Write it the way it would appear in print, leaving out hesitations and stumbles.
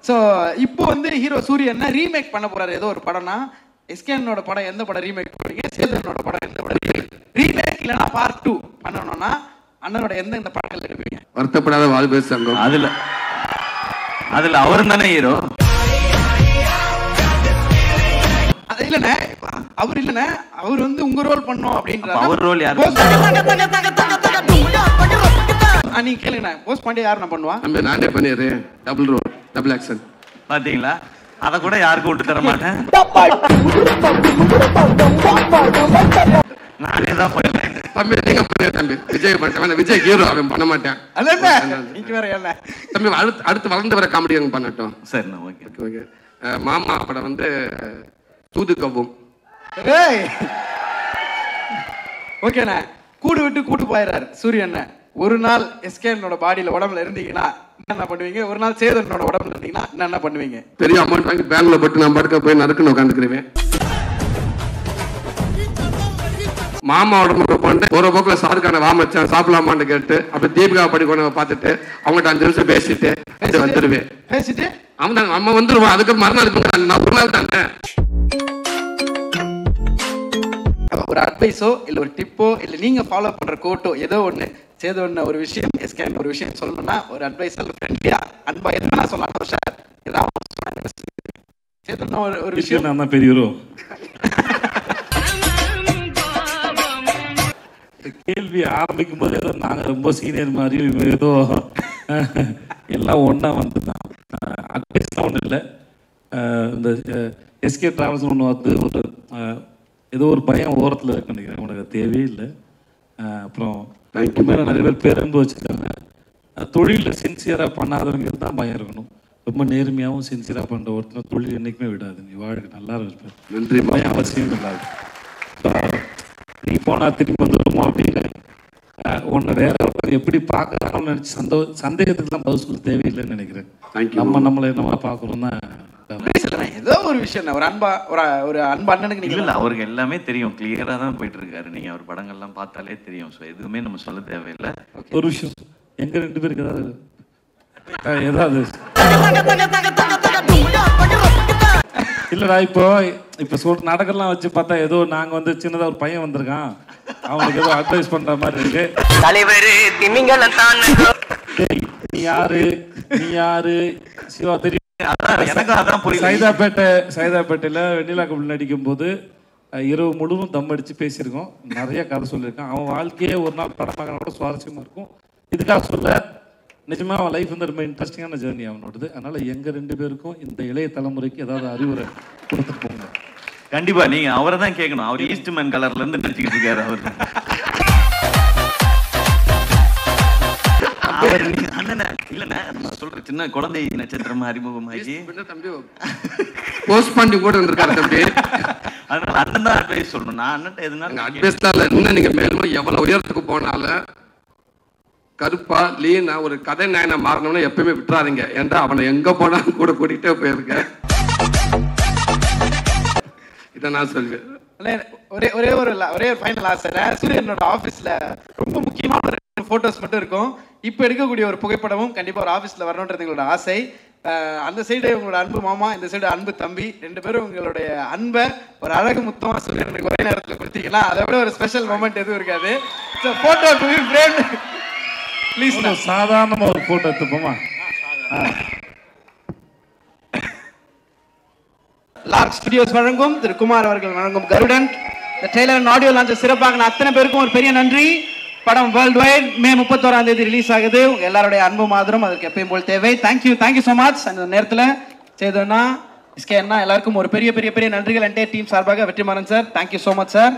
So இப்போ வந்து hero சூரியன் ரீமேக் பண்ண போறாரு ஏதோ ஒரு படம்னா, எஸ்கேனோட படம் எந்த படம் ரீமேக் பண்ணுவீங்க? சேதனோட படம் எந்த படம் ரீமேக் இல்லைன்னா பார்ட் 2 பண்ணணும்னா அண்ணனோட எந்த படங்கள் எடுப்பீங்க? வருத்தப்படாத வாழ்வே சங்கம். அதுல அவரு தானே ஹீரோ. இல்லண்ணே, அவர் இல்லண்ணே, அவர் வந்து உங்க ரோல் பண்ணோம் அப்படின்ற. அவர் ரோல் யாரு? நீங்க கேளுங்கண்ணே, போஸ்ட் பாண்டியா யாரு நான் பண்ணுவா? நானே பண்ணிடுறேன். Double role, double action. பாத்தீங்களா? அத கூட யாருக்கும் விட்டு தர மாட்டேன். நானே தான் பண்ணுவேன். தம்பி நீங்க பண்ணுங்க தம்பி. விஜய் பண்ண விஜய் ஹீரோ அவன் பண்ண மாட்டேன். நீங்க வேற என்ன தம்பி அடுத்து வளர்ந்து வர காமெடி அவங்க பண்ணட்டும். சரிண்ணா, ஓகே ஓகே. மாமா படம் வந்து தூது கவ்வும். ஓகேண்ணே, கூடு விட்டு கூட்டு போயிடுறாரு சூரியன். ஒரு நாள் எஸ்கேனோட பாடியில உடம்புல இருந்தீங்கன்னா என்ன பண்ணுவீங்க? ஒரு நாள் சேதனோட உடம்புல இருந்தீங்கன்னா என்ன பண்ணுவீங்க? பெரிய அமௌண்ட் வாங்கி பேங்க்ல போட்டு நான் படுக்க போய் நறுக்குன்னு உட்காந்துக்கிறேன். மாமா உடம்பு போட்டு ஒரு போக்குல சாருக்கான வாமச்சான் சாப்பிடலாமான்னு கேட்டு அப்படி தீபிகா படிக்கணும் பார்த்துட்டு அவங்ககிட்ட 5 நிமிஷம் பேசிட்டு வந்துருவேன். பேசிட்டு அவன் அம்மா வந்துருவான். அதுக்கு மறுநாள் நான் ஒரு நாள் தானே. ஒரு அட்வைஸோ இல்ல ஒரு டிப்போ இல்ல நீங்க ஃபாலோ பண்ற கோட்டோ ஏதோ ஒண்ணு சேதோன்னு ஒரு விஷயம் எஸ்கேன் ஒரு விஷயம் சொல்லணும்னா ஒரு அட்வைஸ் அல்ல ஃப்ரெண்ட்லியா அன்பா எதுனா சொல்லலாம் சார். ஏதாவது சேதோன்னு ஒரு விஷயம் நான் தான் பெரியரோ. கேள்வி ஆரம்பிக்கும் போது ஏதோ நாங்க ரொம்ப சீனியர் மாதிரி ஏதோ எல்லாம் ஒன்னா வந்துதான். அட்வைஸ்லாம் ஒன்றும் இல்லை. இந்த எஸ்கே டிராவல்ஸ் ஒன்று வந்து ஒரு ஏதோ ஒரு பயம் ஓரத்தில் இருக்கு நினைக்கிறேன். உனக்கு தேவையே இல்லை. அப்புறம் மேலே நிறைய பேர் பேரன்பு வச்சுருக்காங்க. தொழிலில் சின்சியராக பண்ணாதவங்க தான் பயம் இருக்கணும். ரொம்ப நேர்மையாகவும் சின்சியராக பண்ணுற ஒருத்தர் தொழில் என்றைக்குமே விடாது. நீ வாழ்க்கை நல்லா இருப்பேன். நன்றி. பயம் அவசியம் இல்லாது. நீ போனால் திரும்பி வந்துடுமோ அப்படின்னு உன்னை வேற எப்படி பார்க்கலாம்னு நினச்சி சந்தேகத்துக்கு தான் பதில் சொல்ல தேவையில்லைன்னு நினைக்கிறேன். நம்மளை என்னமா பார்க்குறோம்னா ஏதோ ஒரு விஷயம் ஒரு அன்பா ஒரு அன்பு அண்ணனுக்கு நீங்க இல்ல அவருக்கு எல்லாமே தெரியும். கிளியரா தான் போயிட்டு இருக்காரு. நீங்க அவர் படங்கள்லாம் பார்த்தாலே தெரியும். ஸோ எதுவுமே நம்ம சொல்ல தேவையில்லை. ஒரு விஷயம் எங்க 2 பேருக்கு ஏதாவது இல்லடா இப்போ சொல்ற நாடகம்லாம் வச்சு பார்த்தா ஏதோ நாங்க வந்து சின்னதா ஒரு பையன் வந்திருக்கான் அவனுக்கு ஏதோ அட்வைஸ் பண்ற மாதிரி இருக்கு. தலைவர் நீ யாரு சிவா தெரியும். சைதாப்பேட்டையில வெண்ணிலா கபல் நடிக்கும் போது இரவு முழுவதும் தம் அடிச்சு பேசியிருக்கோம். நிறைய கதை சொல்லியிருக்கான். அவன் வாழ்க்கையே ஒரு நாள் படமாக கூட சுவாரஸ்யமா இருக்கும். இதுக்காக சொல்ல நிஜமா அவன் லைஃப் வந்து ரொம்ப இன்ட்ரெஸ்டிங்கான ஜேர்னி அவனோடது. அதனால எங்க 2 பேருக்கும் இந்த இளைய தலைமுறைக்கு ஏதாவது அறிவுரை கொடுத்துட்டு போங்க. கண்டிப்பா நீங்க அவரை தான் கேட்கணும். அவர் ஈஸ்ட்மேன் கலர்ல இருந்து நடிச்சுக்கிட்டு இருக்காரு. அவர் நான் சொல்றேன் சின்ன குழந்தை நட்சத்திரமா அறிமுகமாகி தம்பி போஸ்ட் பண்ணி கூட இருந்திருக்காரு தம்பி. அதனால அண்ணன் தான் அட்வைஸ் சொல்லணும். நான் அண்ணன் எதுனா அட்வைஸ் தான் இல்லை. இன்னும் நீங்க மேலும் எவ்வளவு உயரத்துக்கு போனாலும் கருப்பா லீனா ஒரு கதை நாயனா மாறணும்னா எப்பயுமே விட்டுறாதீங்க. ஏன்டா அவனை எங்க போனாலும் கூட கூட்டிகிட்டே போயிருக்கேன். இதை நான் சொல்வேன். ஒரே ஒரு ஃபைனல் ஆசை. சூரியனோட ஆபீஸ்ல ரொம்ப முக்கியமான ஒரு போட்டோஸ் மட்டும் இருக்கும். இப்போ எடுக்கக்கூடிய ஒரு புகைப்படமும் கண்டிப்பா ஒரு ஆபீஸ்ல வரணுன்றது எங்களோட ஆசை. அந்த சைடு உங்களோட அன்பு மாமா, இந்த சைடு அன்பு தம்பி, 2 பேரும் உங்களுடைய அன்பை ஒரு அழகு முத்தம் சூரியனுக்கு ஒரே நேரத்தில் கொடுத்தீங்கன்னா அதை விட ஒரு ஸ்பெஷல் மொமெண்ட் எதுவும் இருக்காது. Photo to be framed please. சாதாரணமா ஒரு போட்டோ எடுத்துப்போமா? லார்க் ஸ்டுடியோஸ் வழங்கும் திரு குமார் அவர்கள் வழங்கும் கருடன் இந்த ட்ரெய்லர் அண்ட் ஆடியோ லான்ச் சிறப்பாக அத்தனை பேருக்கும் ஒரு பெரிய நன்றி. படம் வேர்ல்டு வைட் மே 31ஆம் தேதி ரிலீஸ் ஆகுது. எல்லாருடைய அன்பு மாதிரம் அதற்கு எப்பயும் போல் தேவை. Thank you so much. அந்த நேரத்தில் சேதுனா எஸ்கே அண்ணா எல்லாருக்கும் ஒரு பெரிய பெரிய பெரிய நன்றிகள் என்டையர் டீம் சார்பாக. Vetrimaaran sir thank you so much sir.